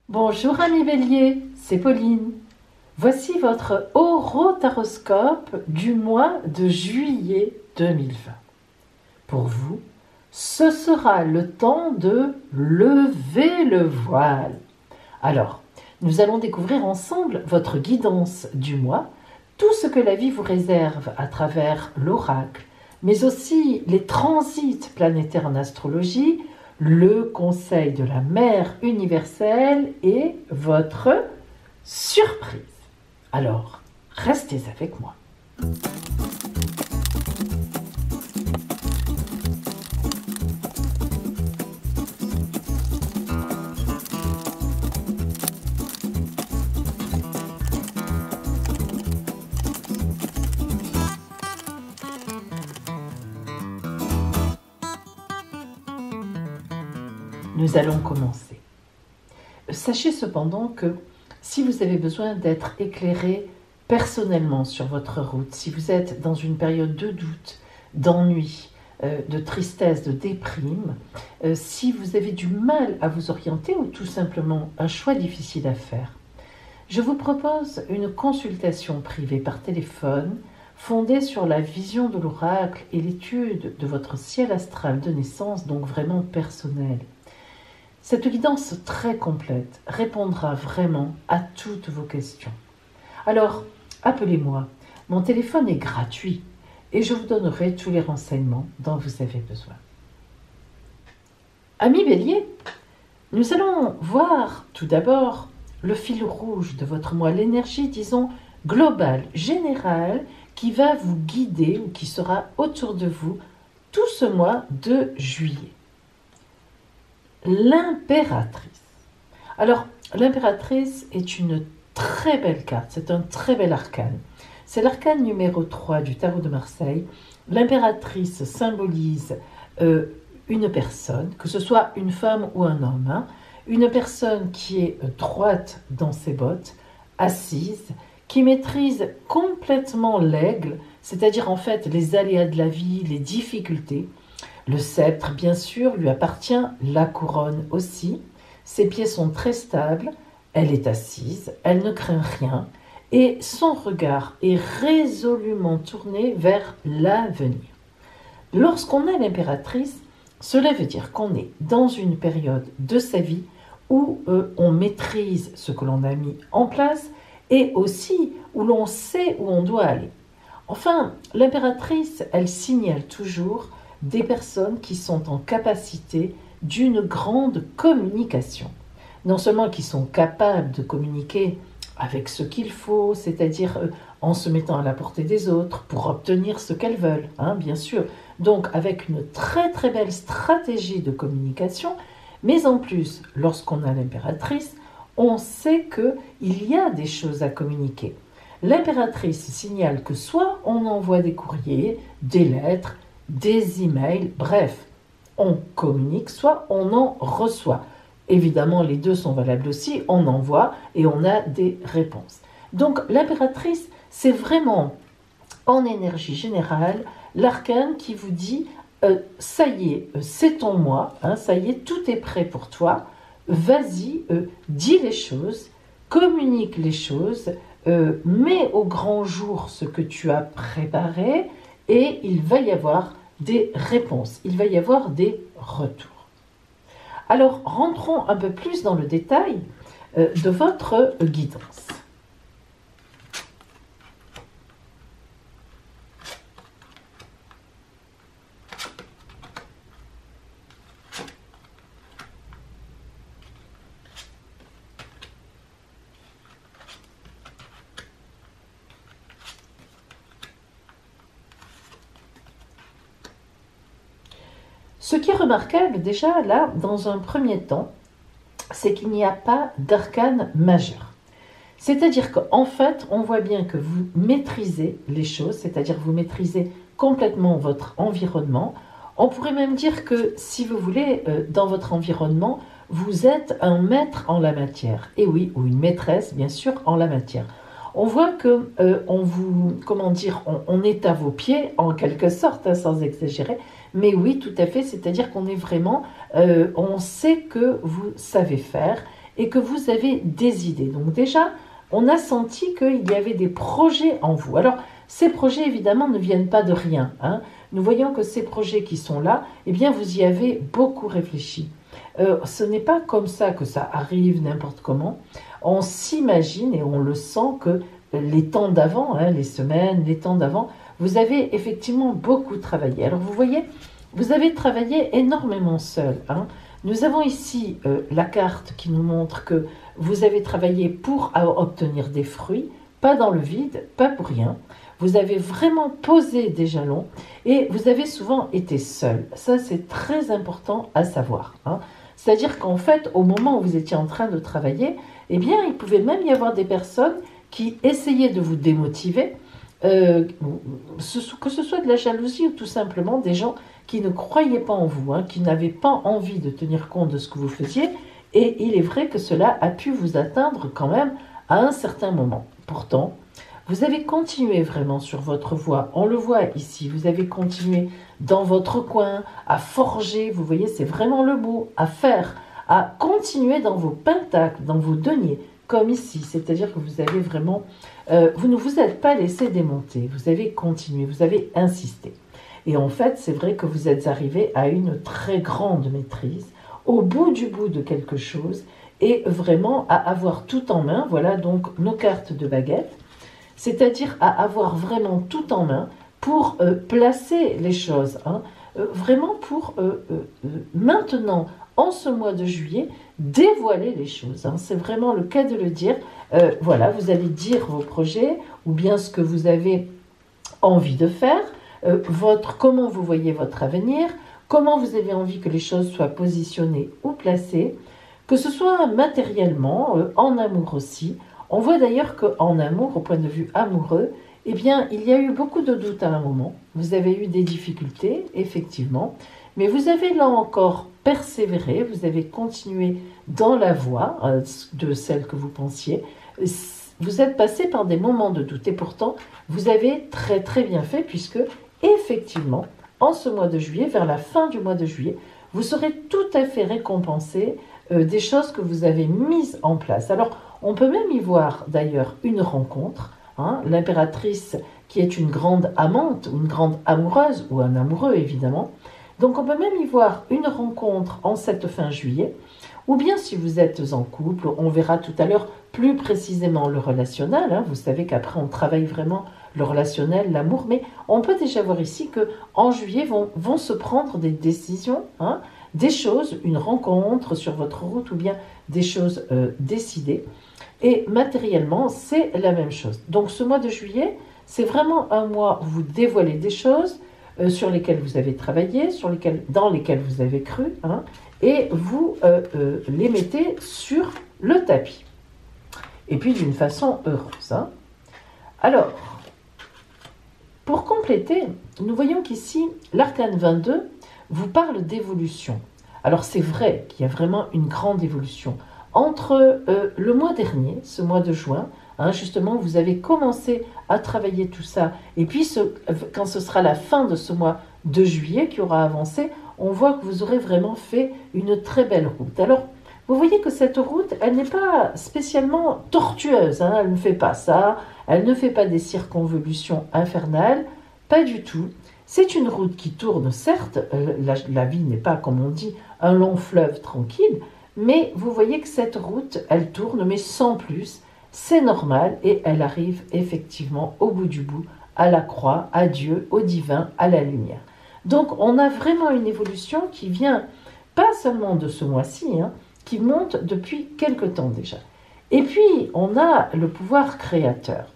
Bonjour amis Bélier, c'est Pauline. Voici votre horotaroscope du mois de juillet 2020. Pour vous, ce sera le temps de lever le voile. Alors, nous allons découvrir ensemble votre guidance du mois, tout ce que la vie vous réserve à travers l'oracle, mais aussi les transits planétaires en astrologie, le conseil de la mère universelle et votre surprise. Alors, restez avec moi. Nous allons commencer. Sachez cependant que si vous avez besoin d'être éclairé personnellement sur votre route, si vous êtes dans une période de doute, d'ennui, de tristesse, de déprime, si vous avez du mal à vous orienter ou tout simplement un choix difficile à faire, je vous propose une consultation privée par téléphone fondée sur la vision de l'oracle et l'étude de votre ciel astral de naissance, donc vraiment personnel. Cette guidance très complète répondra vraiment à toutes vos questions. Alors, appelez-moi. Mon téléphone est gratuit et je vous donnerai tous les renseignements dont vous avez besoin. Amis Bélier, nous allons voir tout d'abord le fil rouge de votre mois, l'énergie, disons, globale, générale, qui va vous guider ou qui sera autour de vous tout ce mois de juillet. L'impératrice. Alors, l'impératrice est une très belle carte, c'est un très bel arcane. C'est l'arcane numéro 3 du tarot de Marseille. L'impératrice symbolise une personne, que ce soit une femme ou un homme, une personne qui est droite dans ses bottes, assise, qui maîtrise complètement l'aigle, c'est-à-dire en fait les aléas de la vie, les difficultés. Le sceptre, bien sûr, lui appartient, la couronne aussi. Ses pieds sont très stables, elle est assise, elle ne craint rien et son regard est résolument tourné vers l'avenir. Lorsqu'on a l'impératrice, cela veut dire qu'on est dans une période de sa vie où on maîtrise ce que l'on a mis en place et aussi où l'on sait où on doit aller. Enfin, l'impératrice, elle signale toujours des personnes qui sont en capacité d'une grande communication. Non seulement qui sont capables de communiquer avec ce qu'il faut, c'est-à-dire en se mettant à la portée des autres pour obtenir ce qu'elles veulent, bien sûr. Donc avec une très très belle stratégie de communication, mais en plus, lorsqu'on a l'impératrice, on sait qu'il y a des choses à communiquer. L'impératrice signale que soit on envoie des courriers, des lettres, des emails, bref, on communique, soit on en reçoit. Évidemment, les deux sont valables aussi, on envoie et on a des réponses. Donc l'impératrice, c'est vraiment, en énergie générale, l'arcane qui vous dit ça y est, c'est ton mois, ça y est, tout est prêt pour toi, vas-y, dis les choses, communique les choses, mets au grand jour ce que tu as préparé et il va y avoir des réponses, il va y avoir des retours. Alors, rentrons un peu plus dans le détail de votre guidance. Ce qui est remarquable déjà là, dans un premier temps, c'est qu'il n'y a pas d'arcane majeur. C'est-à-dire qu'en fait, on voit bien que vous maîtrisez les choses, c'est-à-dire vous maîtrisez complètement votre environnement. On pourrait même dire que, si vous voulez, dans votre environnement, vous êtes un maître en la matière. Et oui, ou une maîtresse, bien sûr, en la matière. On voit que on est à vos pieds, en quelque sorte, sans exagérer. Mais oui, tout à fait, c'est-à-dire qu'on est vraiment, on sait que vous savez faire et que vous avez des idées. Donc déjà, on a senti qu'il y avait des projets en vous. Alors, ces projets, évidemment, ne viennent pas de rien, hein. Nous voyons que ces projets qui sont là, eh bien, vous y avez beaucoup réfléchi. Ce n'est pas comme ça que ça arrive n'importe comment. On s'imagine et on le sent que les temps d'avant, hein, les semaines, les temps d'avant, vous avez effectivement beaucoup travaillé. Alors, vous voyez, vous avez travaillé énormément seul, hein. Nous avons ici la carte qui nous montre que vous avez travaillé pour obtenir des fruits, pas dans le vide, pas pour rien. Vous avez vraiment posé des jalons et vous avez souvent été seul. Ça, c'est très important à savoir, hein. C'est-à-dire qu'en fait, au moment où vous étiez en train de travailler, eh bien, il pouvait même y avoir des personnes qui essayaient de vous démotiver, que ce soit de la jalousie ou tout simplement des gens qui ne croyaient pas en vous, hein, qui n'avaient pas envie de tenir compte de ce que vous faisiez. Et il est vrai que cela a pu vous atteindre quand même à un certain moment. Pourtant, vous avez continué vraiment sur votre voie. On le voit ici, vous avez continué dans votre coin, à forger, vous voyez, c'est vraiment le mot, à faire, à continuer dans vos pentacles, dans vos deniers, comme ici. C'est-à-dire que vous avez vraiment, vous ne vous êtes pas laissé démonter, vous avez continué, vous avez insisté. Et en fait, c'est vrai que vous êtes arrivé à une très grande maîtrise, au bout de quelque chose, et vraiment à avoir tout en main. Voilà donc nos cartes de baguette, c'est-à-dire à avoir vraiment tout en main pour placer les choses, hein, vraiment pour maintenant, en ce mois de juillet, dévoiler les choses, hein. C'est vraiment le cas de le dire. Voilà, vous allez dire vos projets, ou bien ce que vous avez envie de faire, comment vous voyez votre avenir, comment vous avez envie que les choses soient positionnées ou placées, que ce soit matériellement, en amour aussi. On voit d'ailleurs qu'en amour, au point de vue amoureux, eh bien, il y a eu beaucoup de doutes à un moment. Vous avez eu des difficultés, effectivement, mais vous avez là encore persévéré, vous avez continué dans la voie de celle que vous pensiez. Vous êtes passé par des moments de doute et pourtant, vous avez très très bien fait puisque, effectivement, en ce mois de juillet, vers la fin du mois de juillet, vous serez tout à fait récompensé des choses que vous avez mises en place. Alors, on peut même y voir d'ailleurs une rencontre, hein, l'impératrice qui est une grande amante, ou une grande amoureuse, ou un amoureux évidemment. Donc on peut même y voir une rencontre en cette fin juillet, ou bien si vous êtes en couple, on verra tout à l'heure plus précisément le relationnel, hein. Vous savez qu'après on travaille vraiment le relationnel, l'amour, mais on peut déjà voir ici qu'en juillet vont se prendre des décisions, hein, des choses, une rencontre sur votre route ou bien des choses décidées. Et matériellement, c'est la même chose. Donc ce mois de juillet, c'est vraiment un mois où vous dévoilez des choses sur lesquelles vous avez travaillé, dans lesquelles vous avez cru, hein, et vous les mettez sur le tapis. Et puis d'une façon heureuse, hein. Alors, pour compléter, nous voyons qu'ici, l'arcane 22 vous parle d'évolution. Alors c'est vrai qu'il y a vraiment une grande évolution. Entre le mois dernier, ce mois de juin, hein, justement, vous avez commencé à travailler tout ça, et puis quand ce sera la fin de ce mois de juillet qui aura avancé, on voit que vous aurez vraiment fait une très belle route. Alors, vous voyez que cette route, elle n'est pas spécialement tortueuse, hein, elle ne fait pas ça, elle ne fait pas des circonvolutions infernales, pas du tout. C'est une route qui tourne, certes, la vie n'est pas, comme on dit, un long fleuve tranquille, mais vous voyez que cette route, elle tourne, mais sans plus, c'est normal, et elle arrive effectivement au bout du bout, à la croix, à Dieu, au divin, à la lumière. Donc on a vraiment une évolution qui vient, pas seulement de ce mois-ci, hein, qui monte depuis quelque temps déjà. Et puis, on a le pouvoir créateur.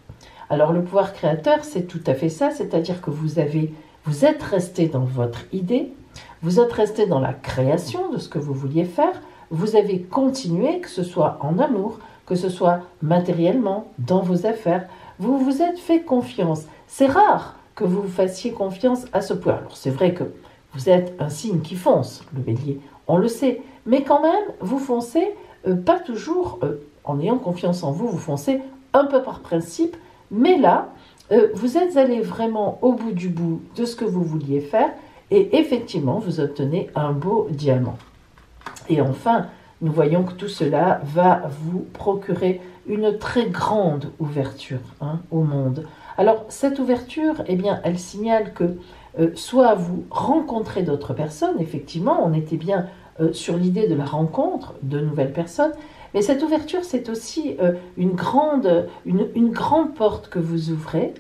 Alors, le pouvoir créateur, c'est tout à fait ça, c'est-à-dire que vous êtes resté dans votre idée, vous êtes resté dans la création de ce que vous vouliez faire, vous avez continué, que ce soit en amour, que ce soit matériellement, dans vos affaires, vous vous êtes fait confiance. C'est rare que vous vous fassiez confiance à ce point. Alors, c'est vrai que vous êtes un signe qui fonce, le bélier, on le sait, mais quand même, vous foncez pas toujours en ayant confiance en vous, vous foncez un peu par principe, mais là, vous êtes allé vraiment au bout du bout de ce que vous vouliez faire, et effectivement, vous obtenez un beau diamant. Et enfin, nous voyons que tout cela va vous procurer une très grande ouverture au monde. Alors, cette ouverture, eh bien, elle signale que soit vous rencontrez d'autres personnes, effectivement, on était bien sur l'idée de la rencontre de nouvelles personnes, mais cette ouverture, c'est aussi une grande porte que vous ouvrez,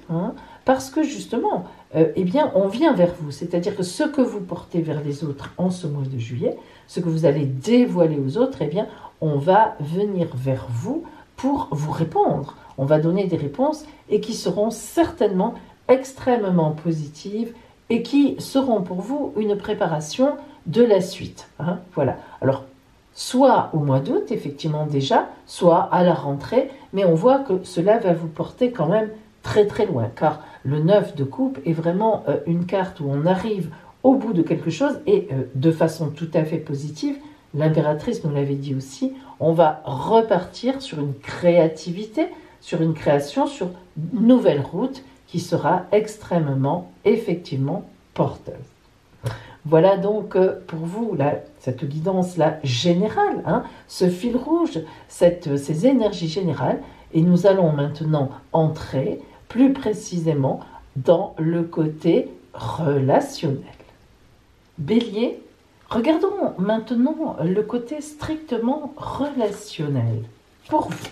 parce que justement, eh bien, on vient vers vous. C'est-à-dire que ce que vous portez vers les autres en ce mois de juillet, ce que vous allez dévoiler aux autres, eh bien, on va venir vers vous pour vous répondre. On va donner des réponses et qui seront certainement extrêmement positives et qui seront pour vous une préparation de la suite. Voilà. Alors, soit au mois d'août, effectivement déjà, soit à la rentrée, mais on voit que cela va vous porter quand même très très loin, car le 9 de coupe est vraiment une carte où on arrive au bout de quelque chose et de façon tout à fait positive. L'impératrice nous l'avait dit aussi, on va repartir sur une créativité, sur une création, sur une nouvelle route qui sera extrêmement, effectivement, porteuse. Voilà donc pour vous cette guidance-là générale, ce fil rouge, ces énergies générales. Et nous allons maintenant entrer plus précisément dans le côté relationnel. Bélier, regardons maintenant le côté strictement relationnel pour vous.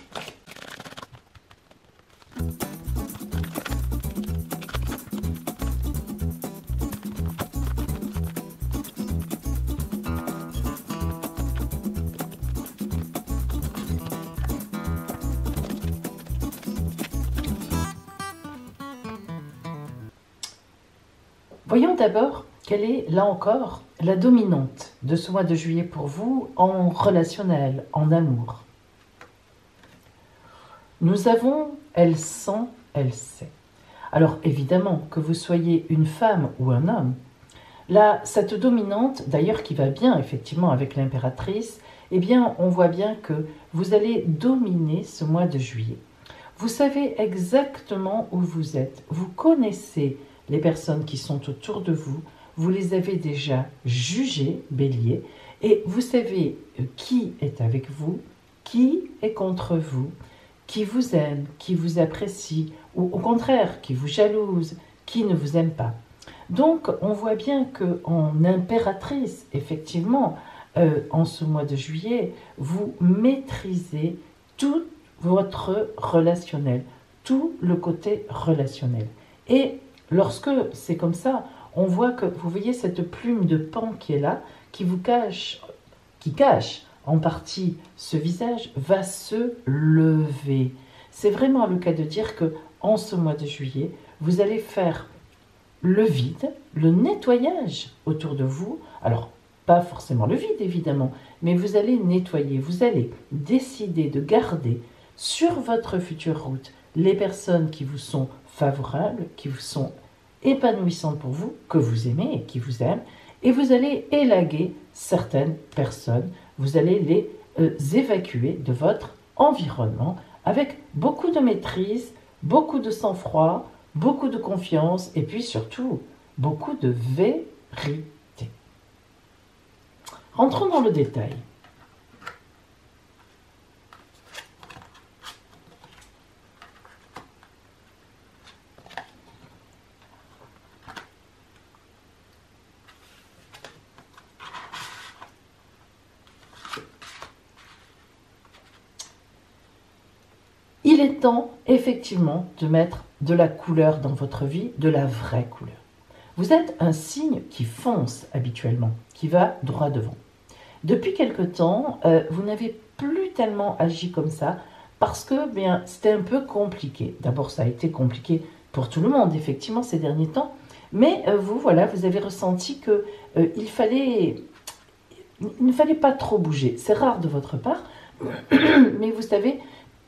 Voyons d'abord quelle est, là encore, la dominante de ce mois de juillet pour vous en relationnel, en amour. Nous avons elle sent, elle sait. Alors évidemment, que vous soyez une femme ou un homme, là, cette dominante, d'ailleurs qui va bien effectivement avec l'impératrice, eh bien on voit bien que vous allez dominer ce mois de juillet. Vous savez exactement où vous êtes, vous connaissez les personnes qui sont autour de vous, vous les avez déjà jugées, Bélier, et vous savez qui est avec vous, qui est contre vous, qui vous aime, qui vous apprécie, ou au contraire, qui vous jalouse, qui ne vous aime pas. Donc, on voit bien qu'en impératrice, effectivement, en ce mois de juillet, vous maîtrisez tout votre relationnel, tout le côté relationnel. Et lorsque c'est comme ça, on voit que, vous voyez cette plume de pan qui est là, qui cache en partie ce visage, va se lever. C'est vraiment le cas de dire que en ce mois de juillet, vous allez faire le vide, le nettoyage autour de vous. Alors, pas forcément le vide évidemment, mais vous allez nettoyer, vous allez décider de garder sur votre future route les personnes qui vous sont favorables, qui vous sont épanouissantes pour vous, que vous aimez et qui vous aiment, et vous allez élaguer certaines personnes, vous allez les évacuer de votre environnement avec beaucoup de maîtrise, beaucoup de sang-froid, beaucoup de confiance et puis surtout beaucoup de vérité. Rentrons dans le détail. Il est temps, effectivement, de mettre de la couleur dans votre vie, de la vraie couleur. Vous êtes un signe qui fonce habituellement, qui va droit devant. Depuis quelque temps, vous n'avez plus tellement agi comme ça parce que c'était un peu compliqué. D'abord, ça a été compliqué pour tout le monde, effectivement, ces derniers temps. Mais vous avez ressenti qu'il ne fallait pas trop bouger. C'est rare de votre part, mais vous savez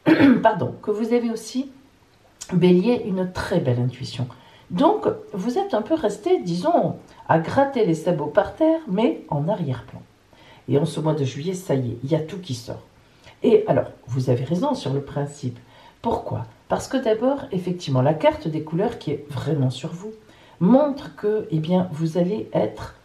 que vous avez aussi, Bélier, une très belle intuition. Donc, vous êtes un peu resté, disons, à gratter les sabots par terre, mais en arrière-plan. Et en ce mois de juillet, ça y est, il y a tout qui sort. Et alors, vous avez raison sur le principe. Pourquoi ? Parce que d'abord, effectivement, la carte des couleurs qui est vraiment sur vous montre que, vous allez être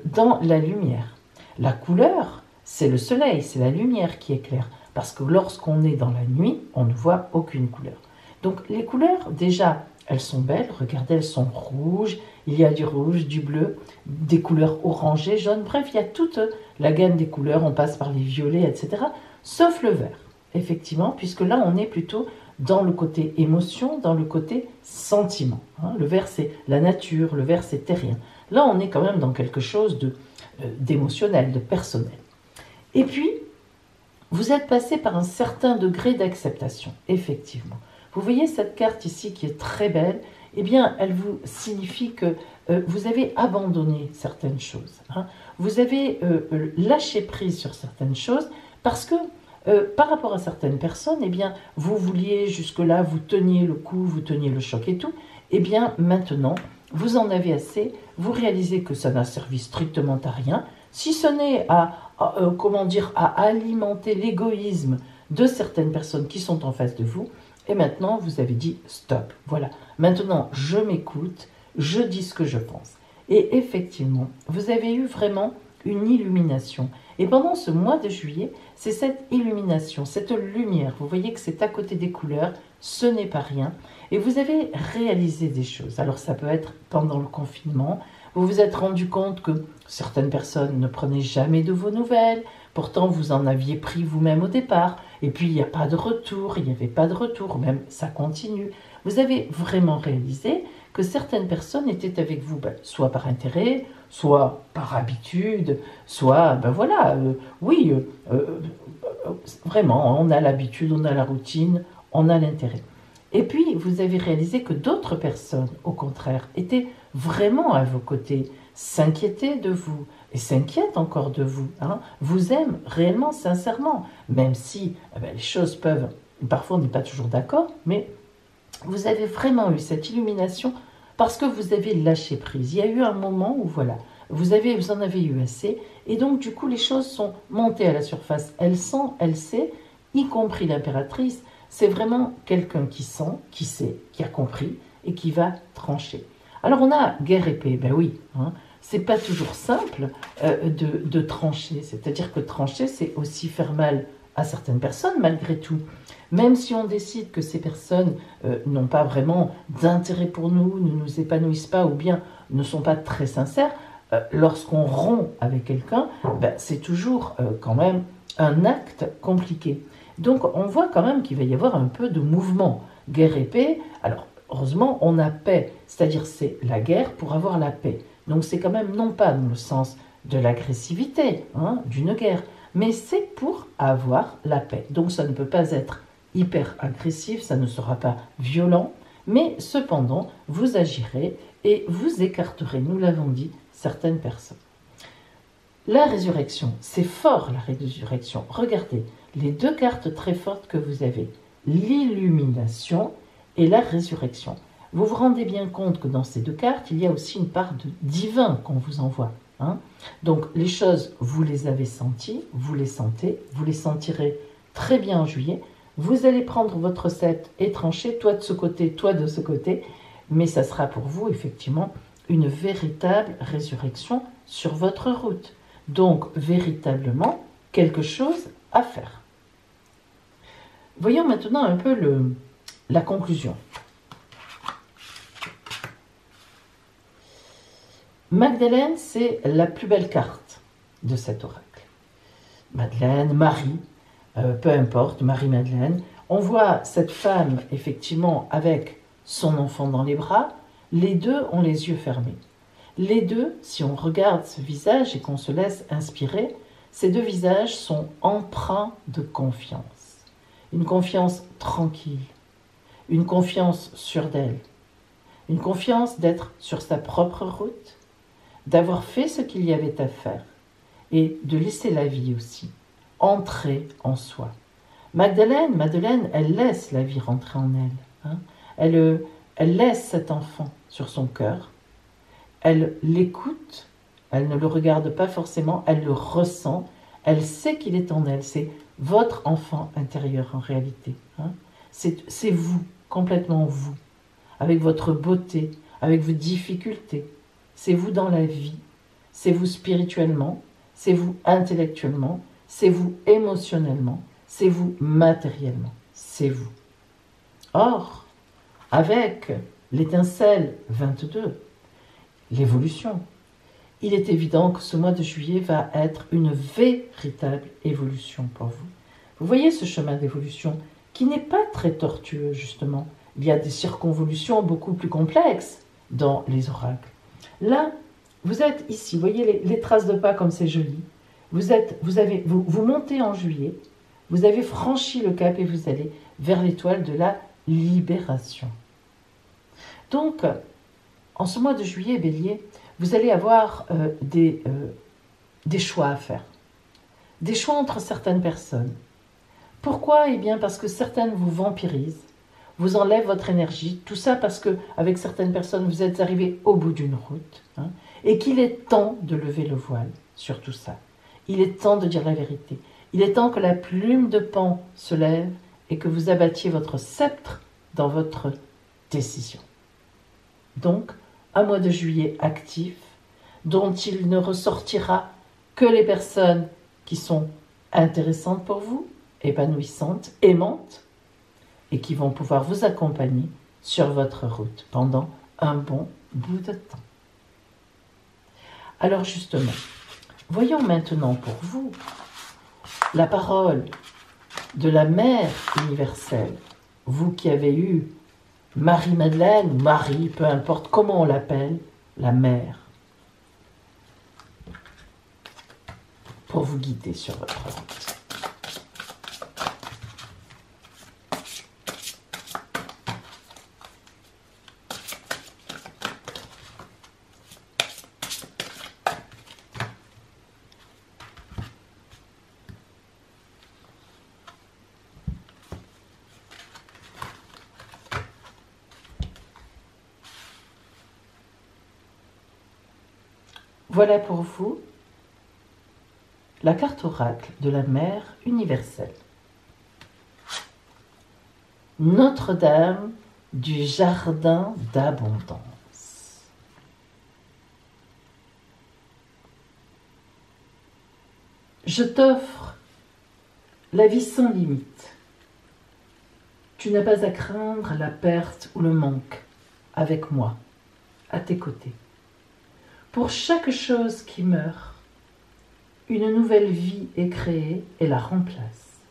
dans la lumière. La couleur, c'est le soleil, c'est la lumière qui éclaire. Parce que lorsqu'on est dans la nuit, on ne voit aucune couleur. Donc les couleurs, déjà, elles sont belles. Regardez, elles sont rouges. Il y a du rouge, du bleu, des couleurs orangées, jaunes. Bref, il y a toute la gamme des couleurs. On passe par les violets, etc. Sauf le vert, effectivement, puisque là, on est plutôt dans le côté émotion, dans le côté sentiment. Le vert, c'est la nature. Le vert, c'est terrien. Là, on est quand même dans quelque chose d'émotionnel, de personnel. Et puis, vous êtes passé par un certain degré d'acceptation, effectivement. Vous voyez cette carte ici qui est très belle, eh bien, elle vous signifie que vous avez abandonné certaines choses. Vous avez lâché prise sur certaines choses parce que par rapport à certaines personnes, eh bien, vous vouliez jusque-là, vous teniez le coup, vous teniez le choc et tout. Eh bien, maintenant, vous en avez assez, vous réalisez que ça n'a servi strictement à rien, si ce n'est à alimenter l'égoïsme de certaines personnes qui sont en face de vous. Et maintenant, vous avez dit stop. Voilà. Maintenant, je m'écoute, je dis ce que je pense. Et effectivement, vous avez eu vraiment une illumination. Et pendant ce mois de juillet, c'est cette illumination, cette lumière. Vous voyez que c'est à côté des couleurs, ce n'est pas rien. Et vous avez réalisé des choses. Alors, ça peut être pendant le confinement. Vous vous êtes rendu compte que certaines personnes ne prenaient jamais de vos nouvelles. Pourtant, vous en aviez pris vous-même au départ. Et puis, il n'y a pas de retour, il n'y avait pas de retour, même ça continue. Vous avez vraiment réalisé que certaines personnes étaient avec vous, soit par intérêt, soit par habitude, soit, vraiment, on a l'habitude, on a la routine, on a l'intérêt. Et puis, vous avez réalisé que d'autres personnes, au contraire, étaient vraiment à vos côtés, s'inquiétaient de vous, et s'inquiètent encore de vous, vous aiment réellement, sincèrement, même si les choses peuvent, parfois on n'est pas toujours d'accord, mais vous avez vraiment eu cette illumination parce que vous avez lâché prise. Il y a eu un moment où voilà, vous en avez eu assez, et donc du coup les choses sont montées à la surface. Elle sent, elle sait, y compris l'impératrice, c'est vraiment quelqu'un qui sent, qui sait, qui a compris et qui va trancher. Alors on a guerre épée, ben oui, c'est pas toujours simple de trancher. C'est-à-dire que trancher, c'est aussi faire mal à certaines personnes, malgré tout. Même si on décide que ces personnes n'ont pas vraiment d'intérêt pour nous, ne nous épanouissent pas ou bien ne sont pas très sincères, lorsqu'on rompt avec quelqu'un, c'est toujours quand même un acte compliqué. Donc on voit quand même qu'il va y avoir un peu de mouvement. Guerre épée, alors heureusement on a paix, c'est-à-dire c'est la guerre pour avoir la paix. Donc c'est quand même non pas dans le sens de l'agressivité, d'une guerre, mais c'est pour avoir la paix. Donc ça ne peut pas être hyper agressif, ça ne sera pas violent, mais cependant vous agirez et vous écarterez, nous l'avons dit, certaines personnes. La résurrection, c'est fort la résurrection. Regardez, les deux cartes très fortes que vous avez, l'illumination et la résurrection. Vous vous rendez bien compte que dans ces deux cartes, il y a aussi une part de divin qu'on vous envoie. Donc les choses, vous les avez senties, vous les sentez, vous les sentirez très bien en juillet. Vous allez prendre votre recette et trancher, toi de ce côté, toi de ce côté, mais ça sera pour vous effectivement une véritable résurrection sur votre route. Donc véritablement quelque chose à faire. Voyons maintenant un peu la conclusion. Magdalene, c'est la plus belle carte de cet oracle. Madeleine, Marie, peu importe, Marie-Madeleine. On voit cette femme, effectivement, avec son enfant dans les bras. Les deux ont les yeux fermés. Les deux, si on regarde ce visage et qu'on se laisse inspirer, ces deux visages sont empreints de confiance. Une confiance tranquille, une confiance sûre d'elle, une confiance d'être sur sa propre route, d'avoir fait ce qu'il y avait à faire et de laisser la vie aussi entrer en soi. Madeleine, elle laisse la vie rentrer en elle. Elle laisse cet enfant sur son cœur. Elle l'écoute. Elle ne le regarde pas forcément. Elle le ressent. Elle sait qu'il est en elle. C'est votre enfant intérieur en réalité. C'est vous, complètement vous, avec votre beauté, avec vos difficultés. C'est vous dans la vie. C'est vous spirituellement. C'est vous intellectuellement. c'est vous émotionnellement, c'est vous matériellement, c'est vous. Or, avec l'étincelle 22, l'évolution, il est évident que ce mois de juillet va être une véritable évolution pour vous. Vous voyez ce chemin d'évolution qui n'est pas très tortueux, justement. Il y a des circonvolutions beaucoup plus complexes dans les oracles. Là, vous êtes ici, vous voyez les traces de pas comme c'est joli. Vous montez en juillet, vous avez franchi le cap et vous allez vers l'étoile de la libération. Donc, en ce mois de juillet, Bélier, vous allez avoir des choix à faire. Des choix entre certaines personnes. Pourquoi? Eh bien, parce que certaines vous vampirisent, vous enlèvent votre énergie. Tout ça parce que, avec certaines personnes, vous êtes arrivé au bout d'une route. Et qu'il est temps de lever le voile sur tout ça. Il est temps de dire la vérité. Il est temps que la plume de Pan se lève et que vous abattiez votre sceptre dans votre décision. Donc, un mois de juillet actif, dont il ne ressortira que les personnes qui sont intéressantes pour vous, épanouissantes, aimantes, et qui vont pouvoir vous accompagner sur votre route pendant un bon bout de temps. Alors justement, voyons maintenant pour vous la parole de la Mère universelle, vous qui avez eu Marie-Madeleine, ou Marie, peu importe comment on l'appelle, la Mère, pour vous guider sur votre route. Voilà pour vous la carte oracle de la Mère universelle. Notre-Dame du jardin d'abondance. Je t'offre la vie sans limite. Tu n'as pas à craindre la perte ou le manque avec moi, à tes côtés. Pour chaque chose qui meurt, une nouvelle vie est créée et la remplace.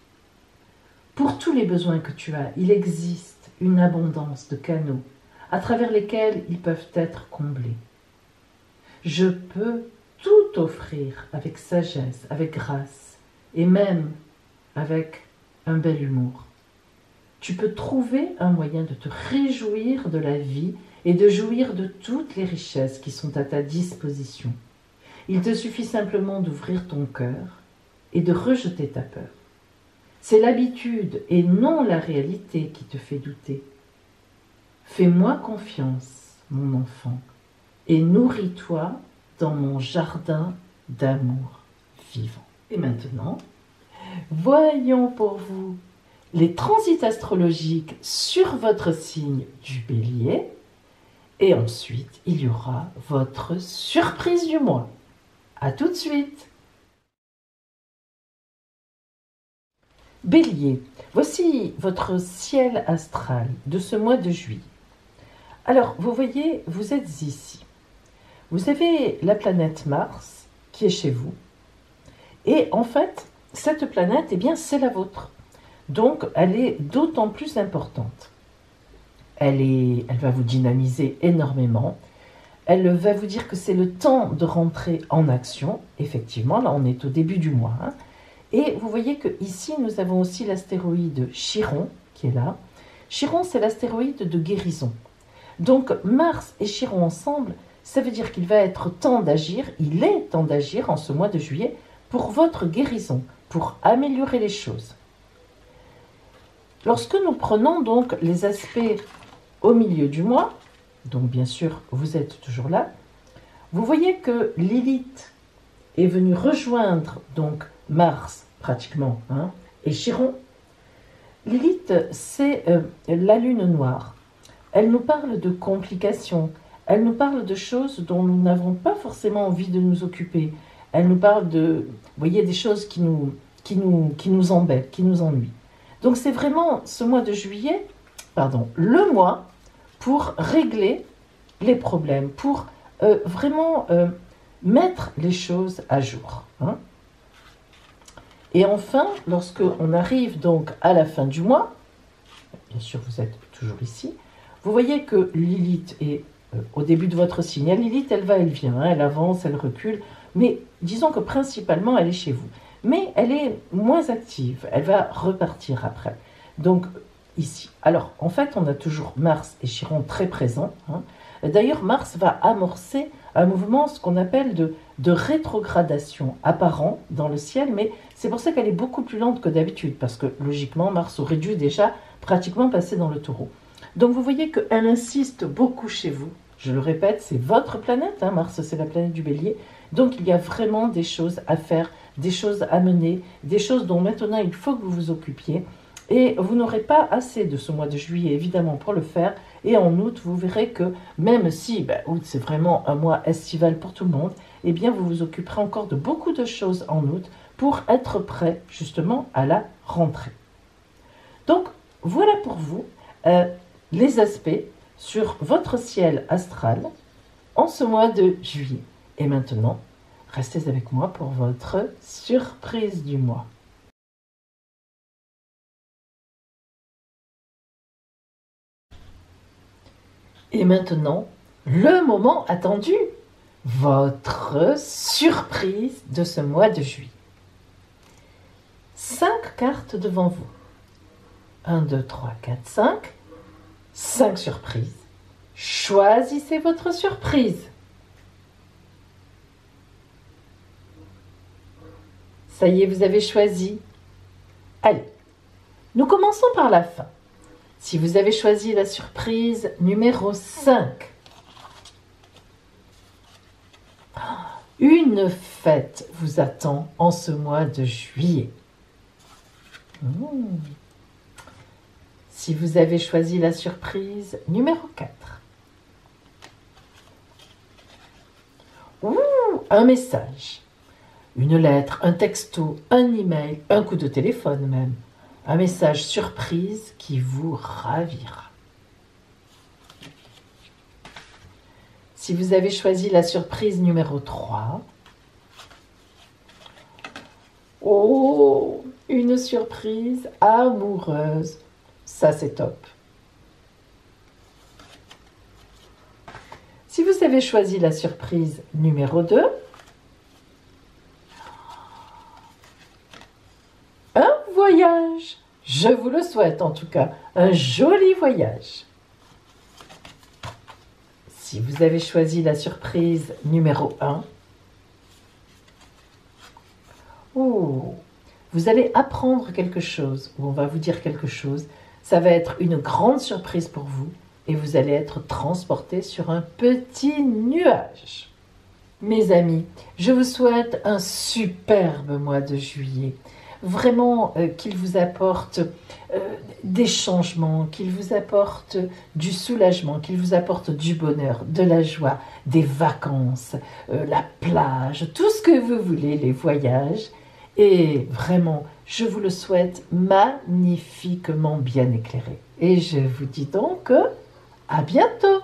Pour tous les besoins que tu as, il existe une abondance de canaux à travers lesquels ils peuvent être comblés. Je peux tout offrir avec sagesse, avec grâce et même avec un bel humour. Tu peux trouver un moyen de te réjouir de la vie et de jouir de toutes les richesses qui sont à ta disposition. Il te suffit simplement d'ouvrir ton cœur et de rejeter ta peur. C'est l'habitude et non la réalité qui te fait douter. Fais-moi confiance, mon enfant, et nourris-toi dans mon jardin d'amour vivant. Et maintenant, voyons pour vous les transits astrologiques sur votre signe du Bélier. Et ensuite, il y aura votre surprise du mois. À tout de suite. Bélier, voici votre ciel astral de ce mois de juillet. Alors, vous voyez, vous êtes ici. Vous avez la planète Mars qui est chez vous. Et en fait, cette planète, eh bien, c'est la vôtre. Donc, elle est d'autant plus importante. Elle va vous dynamiser énormément. Elle va vous dire que c'est le temps de rentrer en action. Effectivement, là, on est au début du mois. Et vous voyez qu'ici, nous avons aussi l'astéroïde Chiron, qui est là. Chiron, c'est l'astéroïde de guérison. Donc, Mars et Chiron ensemble, ça veut dire qu'il va être temps d'agir, il est temps d'agir en ce mois de juillet pour votre guérison, pour améliorer les choses. Lorsque nous prenons donc les aspects au milieu du mois, donc bien sûr vous êtes toujours là, vous voyez que Lilith est venue rejoindre donc Mars pratiquement et Chiron. Lilith, c'est la lune noire. Elle nous parle de complications, elle nous parle de choses dont nous n'avons pas forcément envie de nous occuper. Elle nous parle de, vous voyez, des choses qui nous qui nous embête, qui nous ennuie. Donc c'est vraiment ce mois de juillet, le mois pour régler les problèmes, pour vraiment mettre les choses à jour. Hein. Et enfin, lorsque on arrive donc à la fin du mois, bien sûr vous êtes toujours ici, vous voyez que Lilith est au début de votre signe. Lilith, elle va, elle vient, hein, elle avance, elle recule, mais disons que principalement elle est chez vous. Mais elle est moins active, elle va repartir après. Donc ici. Alors en fait, on a toujours Mars et Chiron très présents. Hein. D'ailleurs, Mars va amorcer un mouvement, ce qu'on appelle de rétrogradation apparent dans le ciel, mais c'est pour ça qu'elle est beaucoup plus lente que d'habitude, parce que logiquement, Mars aurait dû déjà pratiquement passer dans le Taureau. Donc vous voyez qu'elle insiste beaucoup chez vous. Je le répète, c'est votre planète, hein, Mars c'est la planète du Bélier. Donc il y a vraiment des choses à faire, des choses à mener, des choses dont maintenant il faut que vous vous occupiez. Et vous n'aurez pas assez de ce mois de juillet, évidemment, pour le faire. Et en août, vous verrez que même si août, c'est vraiment un mois estival pour tout le monde, eh bien, vous vous occuperez encore de beaucoup de choses en août pour être prêt, justement, à la rentrée. Donc, voilà pour vous les aspects sur votre ciel astral en ce mois de juillet. Et maintenant, restez avec moi pour votre surprise du mois. Et maintenant, le moment attendu, votre surprise de ce mois de juillet. 5 cartes devant vous. 1, 2, 3, 4, 5. 5 surprises. Choisissez votre surprise. Ça y est, vous avez choisi. Allez, nous commençons par la fin. Si vous avez choisi la surprise numéro 5, une fête vous attend en ce mois de juillet. Si vous avez choisi la surprise numéro 4, un message, une lettre, un texto, un email, un coup de téléphone même. Un message surprise qui vous ravira. Si vous avez choisi la surprise numéro 3, une surprise amoureuse. Ça, c'est top. Si vous avez choisi la surprise numéro 2, un voyage. Je vous le souhaite en tout cas, un joli voyage. Si vous avez choisi la surprise numéro 1, vous allez apprendre quelque chose, ou on va vous dire quelque chose. Ça va être une grande surprise pour vous et vous allez être transporté sur un petit nuage. Mes amis, je vous souhaite un superbe mois de juillet. Vraiment qu'il vous apporte des changements, qu'il vous apporte du soulagement, qu'il vous apporte du bonheur, de la joie, des vacances, la plage, tout ce que vous voulez, les voyages. Et vraiment, je vous le souhaite magnifiquement bien éclairé. Et je vous dis donc à bientôt!